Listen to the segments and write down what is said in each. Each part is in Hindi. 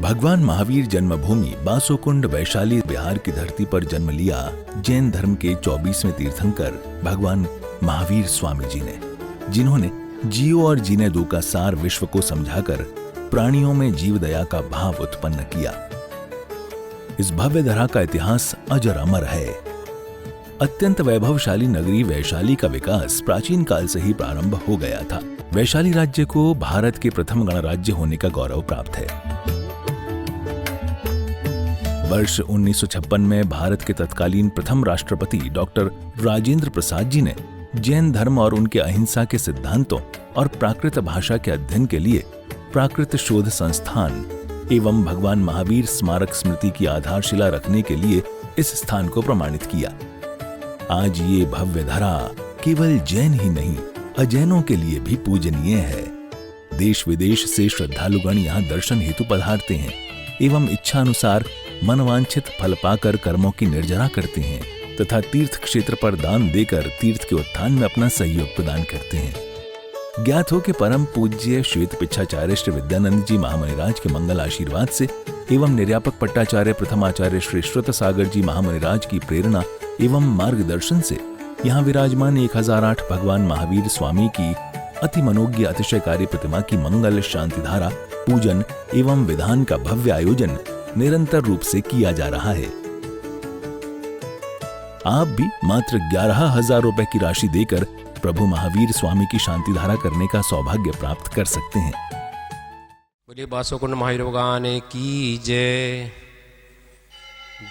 भगवान महावीर जन्मभूमि बासोकुंड वैशाली बिहार की धरती पर जन्म लिया जैन धर्म के 24वें तीर्थंकर भगवान महावीर स्वामी जी ने, जिन्होंने जियो और जीने दो का सार विश्व को समझाकर प्राणियों में जीव दया का भाव उत्पन्न किया। इस भव्य धरा का इतिहास अजर अमर है। अत्यंत वैभवशाली नगरी वैशाली का विकास प्राचीन काल से ही प्रारंभ हो गया था। वैशाली राज्य को भारत के प्रथम गणराज्य होने का गौरव प्राप्त है। वर्ष 1956 में भारत के तत्कालीन प्रथम राष्ट्रपति डॉक्टर राजेंद्र प्रसाद जी ने जैन धर्म और उनके अहिंसा के सिद्धांतों और प्राकृत भाषा के अध्ययन के लिए प्राकृत शोध संस्थान एवं भगवान महावीर स्मारक स्मृति की आधारशिला रखने के लिए इस स्थान को प्रमाणित किया। आज ये भव्य धरा केवल जैन ही नहीं, अजैनों के लिए भी पूजनीय है। देश विदेश से श्रद्धालुगण यहाँ दर्शन हेतु पधारते हैं एवं इच्छा अनुसार मनवांछित फल पाकर कर्मों की निर्जरा करते हैं तथा तीर्थ क्षेत्र पर दान देकर तीर्थ के उत्थान में अपना सहयोग प्रदान करते हैं। ज्ञात हो कि परम पूज्य श्वेत पिच्छाचार्य श्री विद्यानंद जी महामुनिराज के मंगल आशीर्वाद से एवं निर्यापक पट्टाचार्य प्रथमाचार्य श्री श्रुत सागर जी महामुनिराज की प्रेरणा एवं मार्गदर्शन से यहाँ विराजमान 1008 भगवान महावीर स्वामी की अति मनोज्ञ अतिशयकारी प्रतिमा की मंगल शांति धारा पूजन एवं विधान का भव्य आयोजन निरंतर रूप से किया जा रहा है। आप भी मात्र 11,000 रुपए की राशि देकर प्रभु महावीर स्वामी की शांति धारा करने का सौभाग्य प्राप्त कर सकते हैं। बोलिए बासोकुंड महावीर भगवान की जय।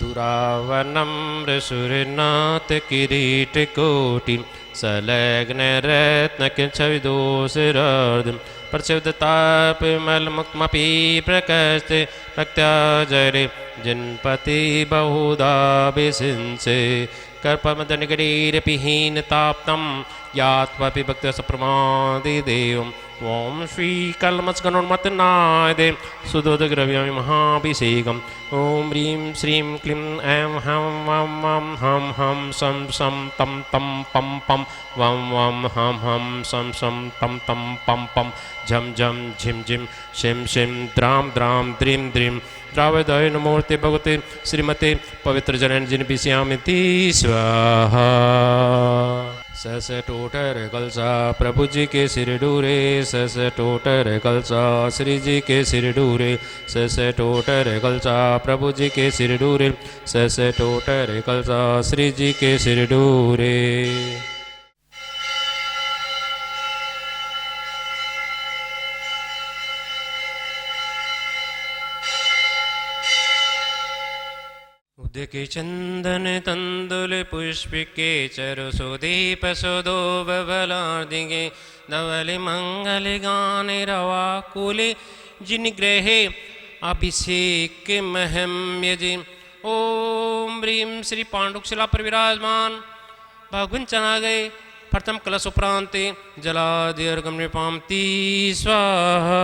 दुरावनम्र सुरनाथ किरीट कोटि सलग्न रत्न किंचविदोषरार्ध प्रचोदताप मलमुक्तमपि प्रकस्ते भक्त्याजरे जिनपति बहुधा विसिंसे कर्पमदनिगरीरपिहीनताप्तं यात्वापि भक्तसप्रमादिदेवम् ओम श्री कलमत्सगणोन्मत्तनाय सुदोदग्रव्यामि महाभिषेकम् ओम ह्रीं श्रीं क्लीं ऐं हं वं वं हं हं सं सं तं तं पं पं वं वं हं हं सं सं तं तं पं पं झं झं झिं झिं शिं शिं द्रां द्रां द्रीं द्रीं द्रावदाय नमोर्ते भगवते श्रीमते पवित्र जनन जिन पिश्यामिति स्वाहा। सस टोटर कलसा प्रभु जी के सिर डूरे, सस टोटर कलसा श्री जी के सिर डूरे, सस टोटर कलसा प्रभु जी के सिर डूरे, सस टोटर कलसा श्री जी के सिर डूरे। उदके चंदन तंदुल पुष्पिके चरु सुदीप सुदो बबलार्दिगे धवल मंगल गाने रवा कुले जिन ग्रहे अभिषेक महम्य जी। ओम ह्रीं श्री पांडुशिला पर विराजमान भगवान चना गए प्रथम कलश उपरांते जलादिर्गम नृपामति स्वाहा।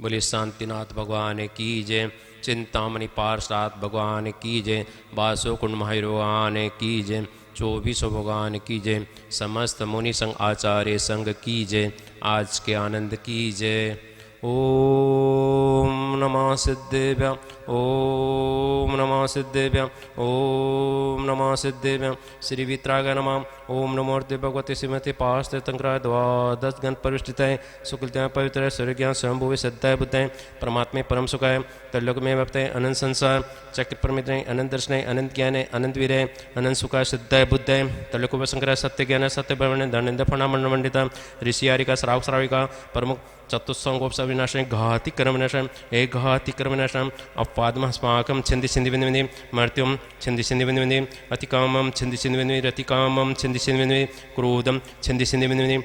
बोले शांतिनाथ भगवान की जय। चिंतामणि पार्षद भगवान की जय। बासोकुंड महावीर भगवान की जय। 24 भगवान की जय। समस्त मुनि संघ आचार्य संघ की जय। आज के आनंद की जय। ओम नमः सिद्धेभ्यः ओम नमः सिद्धेभ्यः ओम नमः सिद्धेभ्यः। श्री वितरागाय नमः। ओम नमोर्ते भगवते श्रीमते पास्ते तंक्राय द्वादश गण परिष्ठिताय सुकुलताय पवित्र सूर्यज्ञान स्वयंभुवे सद्दाय बुद्धाय परमात्मे परम सुखाय तल्लोक में व्याप्ताय अनंत संसार चक्र परमित्राय अनंत दर्शनाय अनंत ज्ञानाय अनंत वीराय अनंत सुखाय सद्दाय बुद्धाय तल्लोक संक्राय सत्य ज्ञान सत्य ब्रह्मण्य धर्मेन्द्र फणामण्ड मंडिता ऋषि आरिका श्रावक श्राविका प्रमुख चतुस्संगोप सविनाशय घाति कर्मनाशम एक घाति कर्मनाशम अपवादमस्माकं छिंदि छिंदि बिंदि मर्त्युम छिंदि छिंदि बिंदि अतिकामम छिंदि छिंदि बिंदि रतिकामम छिंदि छिंदि बिंदि क्रोधम छिंदि छिंदि बिंदि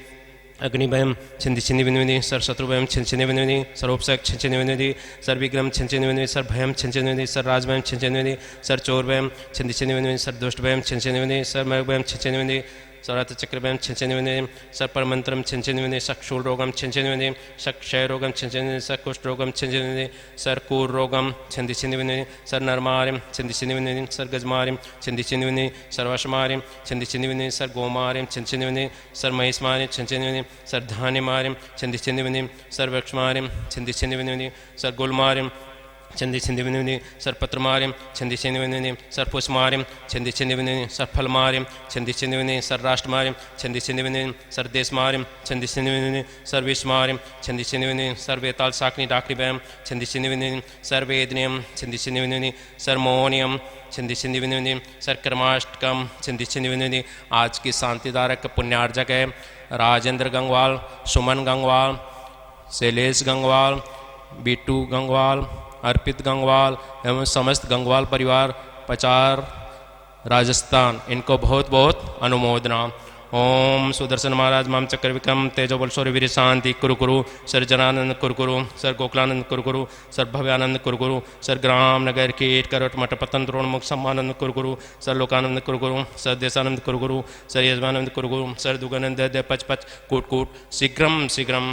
अग्निभयम छिंदि छिंदि बिंदि सर्वशत्रुभयम छिंदि छिंदि बिंदि सर्वोपसक छिंदि छिंदि बिंदि सर्वविक्रम छिंदि छिंदि बिंदि सर्वभयम छिंदि छिंदि बिंदि सर्वराजभयम छिंदि छिंदि बिंदि सर्वचोरभयम छिंदि छिंदि बिंदि सर्वदुष्टभयम छिंदि छिंदि बिंदि सर्वमर्गभयम छिंदि छिंदि बिंदि सर्वार्थ चक्रभयं छिंचन्विने सर्पमंत्रम छिंचन्विने सक्षूल रोगम छिंचन्विने क्षय रोगम छिंचन्विने कुष्ठ रोगम छिंचन्विने सर्कूर रोगम छिंदि छिंदविने सर नरमारिम छिंदि छिंदविने सर गजमारिम छिंदि छिंदविने सर्वशमारिम छिंदि छिंदविने सर गोमारिम छिंदि छिंदविने सर महिषमारिम छिंदि छिंदविने सर धान्यमारिम छिंदि छिंदविने सर वृक्षमारिम छिंदि छिंदविने सर गुलमारिम छिंदि छिंदविने सर पत्रमारिम छिंदि छिंदविने सर पुष्पमारिम छिंदि छिंदविने सर फलमारिम छिंदि छिंदविने सर राष्ट्रमारिम छिंदि छिंदविने सर देशमारिम छिंदि छिंदविने सर विषमारिम छिंदि छिंदविने सर वेताल साकनी डाकरी बैम छिंदि छिंदविने सर वेदनियम छिंदि छिंदविने सर मोहनियम छिंदि छिंदविने सर कर्माष्टकम छिंदि छिंदविने। आज की शांतिदारक पुण्यार्जक है राजेंद्र गंगवाल, सुमन गंगवाल, शैलेश गंगवाल, बिट्टू गंगवाल, अर्पित गंगवाल एवं समस्त गंगवाल परिवार पचार राजस्थान, इनको बहुत बहुत अनुमोदना। ओम सुदर्शन महाराज माम चक्र विक्रम तेजोबल शौर्य वीर शांति कुरु सर जनानंद कुरु सर गोकुलानंद कुरु सर भव्यानंद कुरु सर ग्राम नगर कीट करवट मठ पतन द्रोण मुख सम्मानंद कुरु सर लोकानंद कुरु सर देशानंद कुरु सर यजमानंद कुरु सर दुगानंद दे पच पच कूट कूट शीघ्रम शीघ्रम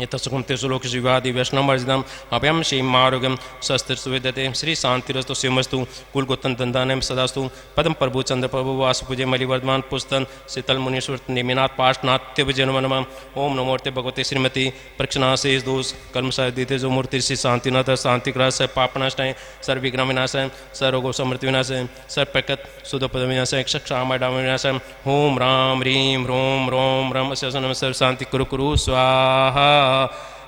यतसुखम तेसुलोक शिवादि वैष्णवर्जितम अभयम श्रीम आरोग्यम शस्त्र सुविधते श्री शांतिरस्तु शिवमस्तु कुलगोतन दंदानम सदास्तु पदम प्रभु चंद्र प्रभु वासुपूज्य मलिवर्धमान पुस्तन शीतल मुनीश्वर निमिनाथ पाठनाथ विजय नम ओम नमोर्ते भगवते श्रीमती प्रक्षणा शेष दोष कर्म साधित जो मूर्ति श्री शांतिनाथ शांतिग्रास पापनाशय सर विग्रह विनाशय सर रोगो समृद्धि विनाशय सर प्रकट सुधपद विनाशय क्षाम विनाशय ओम राम रीम रोम रोम रम सर शांति कुरु स्वाहा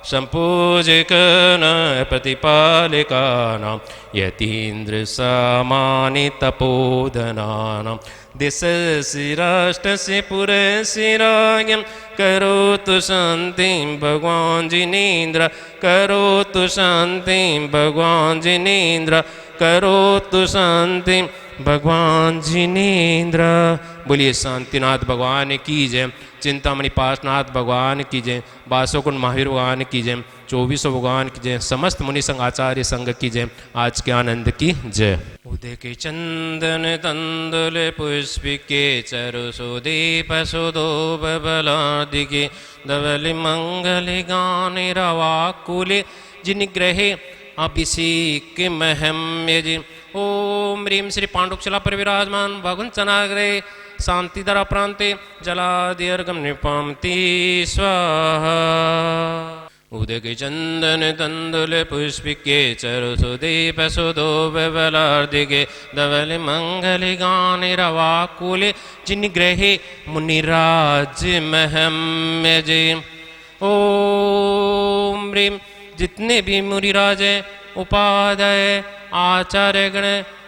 संपूजकन प्रतिपालिकानां यतीन्द्र समानि तपोधनानां दिशसि राष्ट्रस्य पुरस्य राज्ञं करोतु शान्तिं भगवान् जिनेन्द्र करोतु शान्तिं भगवान् जिनेन्द्र करोतु शान्तिं भगवान जिनेन्द्र। बोलिए शांतिनाथ भगवान की जय, चिंतामणि पार्श्वनाथ भगवान की जय, बासोकुंड महावीर भगवान की जय, 24 भगवान की जय, समस्त मुनि संघ आचार्य संघ की जय, आज के आनंद की जय। उदय के चंदन तंदुल पुष्पिके चरु सुदीप सुदोबलादिके धवल मंगल गान रवाकुले जिनिग्रहे अभिषेक महम्य जी। ओम ह्रीं श्री पांडुक्षला पर विराजमान भगवन् चनाग्रे शांतिधरा प्रांते जलादिर्गम निपामति स्वाहा। उदक चंदन तंदुल पुष्पिके चरु सुदीप सुदोबलार्दिके धवल मंगल गान रवाकुले जिनिग्रहे मुनिराज महम्य जी। ओम ह्रीं जितने भी मुनिराज हैं, उपाध्याय आचार्य गण,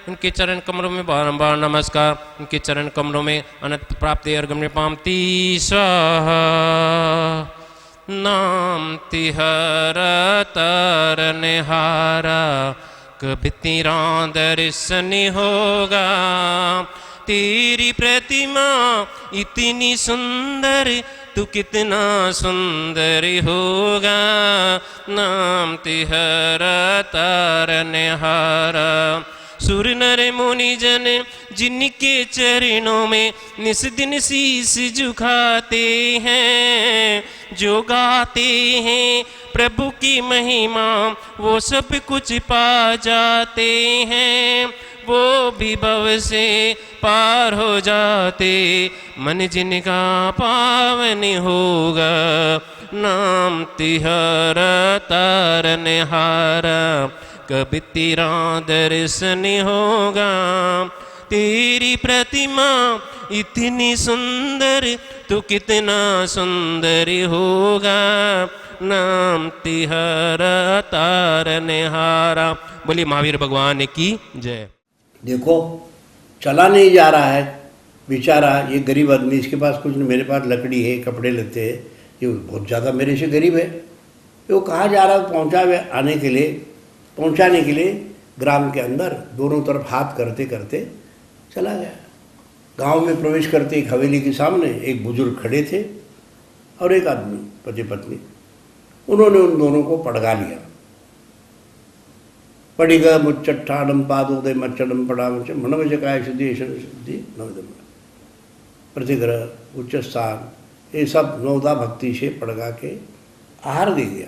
उनके चरण कमलों में बारंबार नमस्कार, उनके चरण कमलों में अनंत प्राप्ति अर्घम निपामति स्वाहा। नाम तिहर तरनहारा कभी तेरा दर्शन होगा, तेरी प्रतिमा इतनी सुंदर तू कितना सुंदर होगा। नाम तिहरा तारनहारा सुर नर मुनि जन जिनके चरणों में निस दिन शीस झुकाते हैं, जो गाते हैं प्रभु की महिमा वो सब कुछ पा जाते हैं, वो भी भव से पार हो जाते, मन जिनका पावन होगा। नाम तिहरा तारनहारा कभी तेरा दर्शन होगा, तेरी प्रतिमा इतनी सुंदर तू कितना सुंदर होगा। नाम तिहरा तारनहारा। बोलिए महावीर भगवान की जय। देखो चला नहीं जा रहा है बेचारा ये गरीब आदमी, इसके पास कुछ नहीं, मेरे पास लकड़ी है, कपड़े लेते हैं, ये बहुत ज़्यादा मेरे से गरीब है। वो कहाँ जा रहा है पहुँचाने के लिए ग्राम के अंदर दोनों तरफ हाथ करते करते चला गया। गांव में प्रवेश करते एक हवेली के सामने एक बुजुर्ग खड़े थे और एक आदमी पति पत्नी, उन्होंने उन दोनों को पड़गा लिया। पड़िग मुच्चट्ठाडम पादोदय मच्चडम पड़ा मनवजकाय शुद्धि शुद्धि नवदम। प्रतिग्रह, उच्च स्थान, ये सब नवदा भक्ति से पड़गा के आहार दे दिया।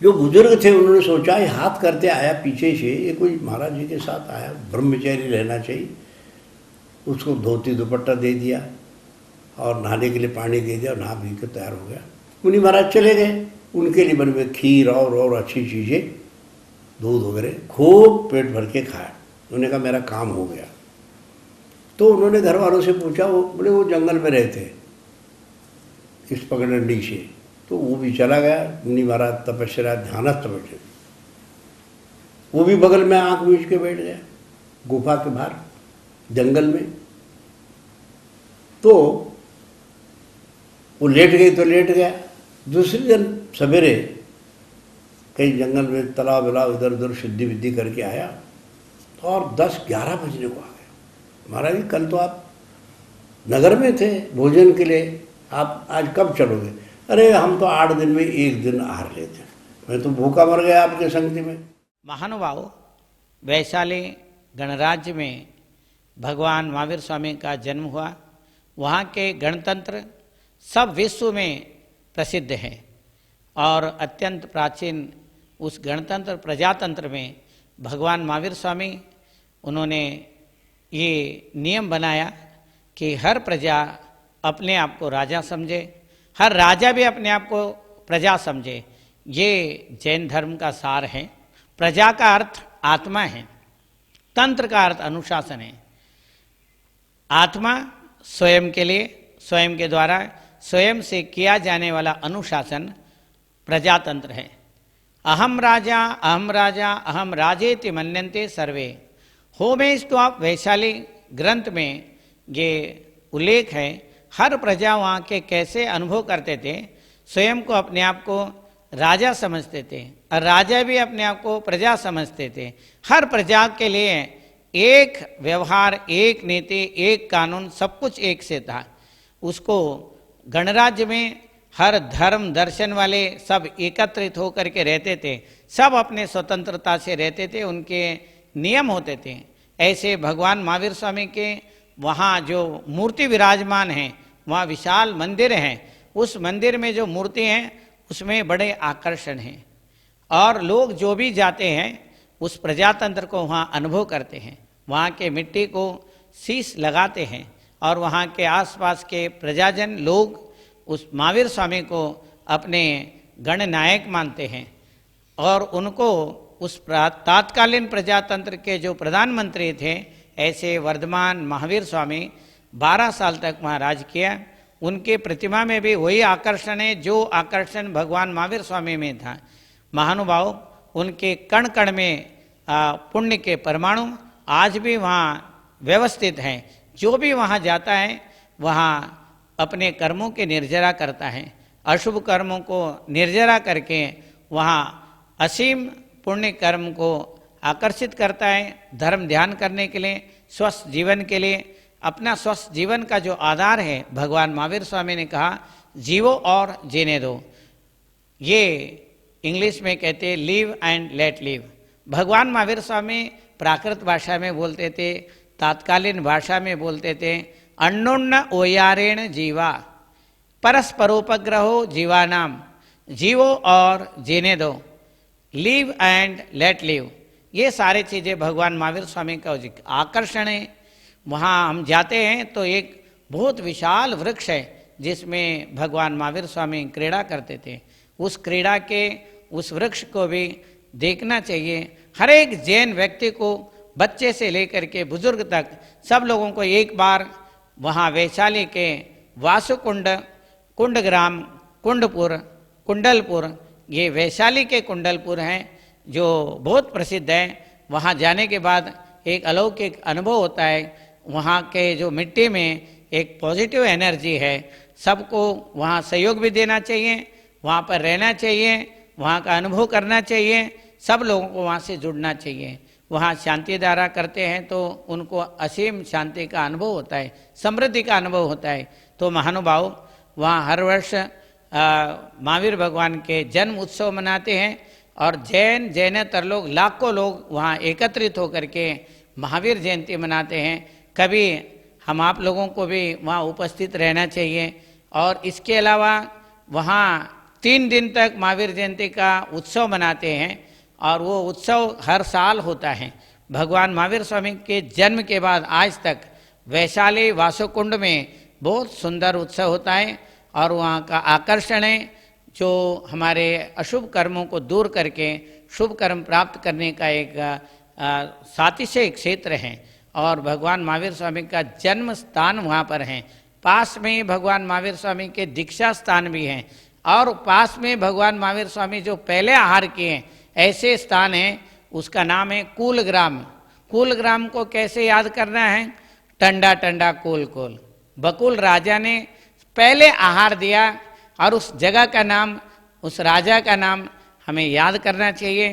जो बुजुर्ग थे उन्होंने सोचा ये हाथ करते आया पीछे से, ये कोई महाराज जी के साथ आया, ब्रह्मचारी रहना चाहिए। उसको धोती दुपट्टा दे दिया और नहाने के लिए पानी दे दिया और नहा पी के तैयार हो गया। मुनि महाराज चले गए, उनके लिए बने हुए खीर और अच्छी चीज़ें, दूध वगैरह खूब पेट भर के खाया। उन्होंने कहा मेरा काम हो गया। तो उन्होंने घर वालों से पूछा, वो बोले वो जंगल में रहते इस पगडंडी से, तो वो भी चला गया। मुनि महाराज तपस्या ध्यानस्थ बैठे, वो भी बगल में आंख मीच के बैठ गया गुफा के बाहर जंगल में। तो वो लेट गई तो लेट गया। दूसरे दिन सवेरे कहीं जंगल में तालाब वलाब इधर उधर शुद्धि विद्धि करके आया और 10-11 बजने को आ गया। महाराज जी कल तो आप नगर में थे भोजन के लिए, आप आज कब चलोगे? अरे हम तो 8 दिन में 1 दिन आहार लेते हैं, मैं तो भूखा मर गया आपके संगति में। महानुभाव, वैशाली गणराज्य में भगवान महावीर स्वामी का जन्म हुआ। वहाँ के गणतंत्र सब विश्व में प्रसिद्ध है और अत्यंत प्राचीन उस गणतंत्र प्रजातंत्र में भगवान महावीर स्वामी उन्होंने ये नियम बनाया कि हर प्रजा अपने आप को राजा समझे, हर राजा भी अपने आप को प्रजा समझे। ये जैन धर्म का सार है। प्रजा का अर्थ आत्मा है, तंत्र का अर्थ अनुशासन है। आत्मा स्वयं के लिए, स्वयं के द्वारा स्वयं से किया जाने वाला अनुशासन प्रजातंत्र है। अहम राजा अहम राजेति मन्यन्ते सर्वे। होमेस्टॉप वैशाली ग्रंथ में ये उल्लेख है। हर प्रजा वहाँ के कैसे अनुभव करते थे, स्वयं को अपने आप को राजा समझते थे और राजा भी अपने आप को प्रजा समझते थे। हर प्रजा के लिए एक व्यवहार, एक नीति, एक कानून, सब कुछ एक से था। उसको गणराज्य में हर धर्म दर्शन वाले सब एकत्रित होकर के रहते थे, सब अपने स्वतंत्रता से रहते थे, उनके नियम होते थे। ऐसे भगवान महावीर स्वामी के वहाँ जो मूर्ति विराजमान है, वहाँ विशाल मंदिर हैं। उस मंदिर में जो मूर्ति हैं उसमें बड़े आकर्षण हैं और लोग जो भी जाते हैं उस प्रजातंत्र को वहाँ अनुभव करते हैं। वहाँ के मिट्टी को शीश लगाते हैं और वहाँ के आसपास के प्रजाजन लोग उस महावीर स्वामी को अपने गणनायक मानते हैं और उनको उस तात्कालीन प्रजातंत्र के जो प्रधानमंत्री थे, ऐसे वर्धमान महावीर स्वामी 12 साल तक वहाँ राज किया। उनके प्रतिमा में भी वही आकर्षण है जो आकर्षण भगवान महावीर स्वामी में था। महानुभाव, उनके कण कण में पुण्य के परमाणु आज भी वहाँ व्यवस्थित हैं। जो भी वहाँ जाता है वहाँ अपने कर्मों के निर्जरा करता है, अशुभ कर्मों को निर्जरा करके वहाँ असीम पुण्य कर्म को आकर्षित करता है। धर्म ध्यान करने के लिए, स्वस्थ जीवन के लिए, अपना स्वस्थ जीवन का जो आधार है, भगवान महावीर स्वामी ने कहा जीवो और जीने दो। ये इंग्लिश में कहते हैं लिव एंड लेट लिव। भगवान महावीर स्वामी प्राकृत भाषा में बोलते थे, तात्कालीन भाषा में बोलते थे। अन्योन्य ओयारेण जीवा परस्परोपग्रहो जीवानाम, जीवो और जीने दो, लिव एंड लेट लिव। ये सारी चीज़ें भगवान महावीर स्वामी का आकर्षण है। वहाँ हम जाते हैं तो एक बहुत विशाल वृक्ष है जिसमें भगवान महावीर स्वामी क्रीड़ा करते थे। उस क्रीड़ा के उस वृक्ष को भी देखना चाहिए। हर एक जैन व्यक्ति को, बच्चे से लेकर के बुजुर्ग तक, सब लोगों को एक बार वहाँ वैशाली के वासुकुंड, कुंडग्राम, कुंडपुर, कुंडलपुर, ये वैशाली के कुंडलपुर हैं जो बहुत प्रसिद्ध है। वहाँ जाने के बाद एक अलौकिक अनुभव होता है। वहाँ के जो मिट्टी में एक पॉजिटिव एनर्जी है। सबको वहाँ सहयोग भी देना चाहिए, वहाँ पर रहना चाहिए, वहाँ का अनुभव करना चाहिए। सब लोगों को वहाँ से जुड़ना चाहिए। वहाँ शांति धारा करते हैं तो उनको असीम शांति का अनुभव होता है, समृद्धि का अनुभव होता है। तो महानुभाव, वहाँ हर वर्ष महावीर भगवान के जन्म उत्सव मनाते हैं और जैनेतर लोग, लाखों लोग वहाँ एकत्रित होकर के महावीर जयंती मनाते हैं। कभी हम आप लोगों को भी वहाँ उपस्थित रहना चाहिए। और इसके अलावा वहाँ 3 दिन तक महावीर जयंती का उत्सव मनाते हैं और वो उत्सव हर साल होता है। भगवान महावीर स्वामी के जन्म के बाद आज तक वैशाली वासुकुंड में बहुत सुंदर उत्सव होता है और वहाँ का आकर्षण है जो हमारे अशुभ कर्मों को दूर करके शुभ कर्म प्राप्त करने का एक सातिशय क्षेत्र है। और भगवान महावीर स्वामी का जन्म स्थान वहाँ पर है। पास में ही भगवान महावीर स्वामी के दीक्षा स्थान भी हैं और पास में भगवान महावीर स्वामी जो पहले आहार किए हैं ऐसे स्थान है, उसका नाम है कूलग्राम। कूलग्राम को कैसे याद करना है? टंडा टंडा कोल कोल, बकुल राजा ने पहले आहार दिया और उस जगह का नाम, उस राजा का नाम हमें याद करना चाहिए।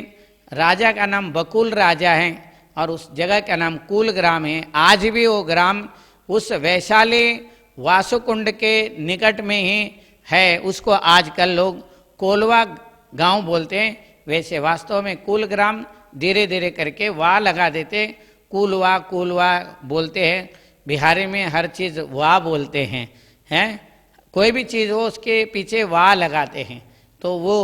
राजा का नाम बकुल राजा है और उस जगह का नाम कूलग्राम है। आज भी वो ग्राम उस वैशाली वासुकुंड के निकट में ही है। उसको आजकल लोग कोलवा गांव बोलते हैं, वैसे वास्तव में कूलग्राम धीरे धीरे करके वाह लगा देते, कूलवा कूलवा बोलते हैं। बिहारी में हर चीज़ वाह बोलते हैं कोई भी चीज़ हो उसके पीछे वाह लगाते हैं। तो वो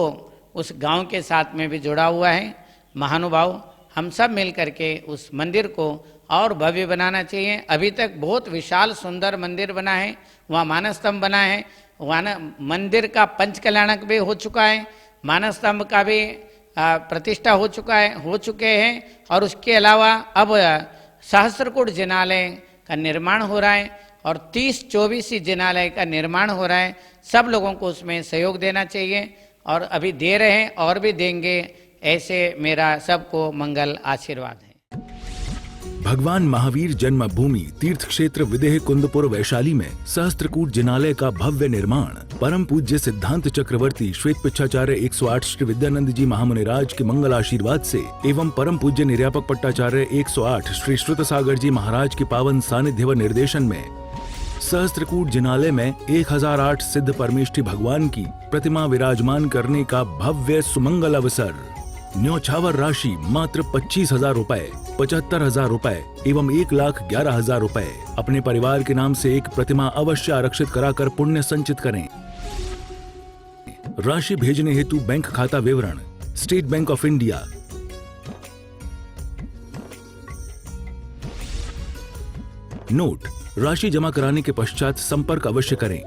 उस गांव के साथ में भी जुड़ा हुआ है। महानुभाव, हम सब मिल करके उस मंदिर को और भव्य बनाना चाहिए। अभी तक बहुत विशाल सुंदर मंदिर बना है, वहाँ मानस स्तंभ बना है, वहाँ मंदिर का पंचकल्याणक भी हो चुका है, मानस स्तंभ का भी प्रतिष्ठा हो चुके हैं और उसके अलावा अब सहस्त्रकूट जिनालय का निर्माण हो रहा है और 30-24 जिनालय का निर्माण हो रहा है। सब लोगों को उसमें सहयोग देना चाहिए और अभी दे रहे हैं और भी देंगे, ऐसे मेरा सबको मंगल आशीर्वाद है। भगवान महावीर जन्मभूमि तीर्थ क्षेत्र विदेह कुंदपुर वैशाली में सहस्त्रकूट जिनालय का भव्य निर्माण परम पूज्य सिद्धांत चक्रवर्ती श्वेत पिच्छाचार्य 108 श्री विद्यानंद जी महामुनिराज के मंगल आशीर्वाद से एवं परम पूज्य निर्यापक पट्टाचार्य 108 श्री श्रुत सागर जी महाराज के पावन सानिध्य व निर्देशन में सहस्त्रकूट जिनालय में 1008 सिद्ध परमेष्ठी भगवान की प्रतिमा विराजमान करने का भव्य सुमंगल अवसर। न्यौछावर राशि मात्र 25,000 रुपए, 75,000 रुपए एवं 1,11,000 रुपए। अपने परिवार के नाम से एक प्रतिमा अवश्य आरक्षित कराकर पुण्य संचित करें। राशि भेजने हेतु बैंक खाता विवरण state bank of India, note, राशि जमा कराने के पश्चात संपर्क अवश्य करें।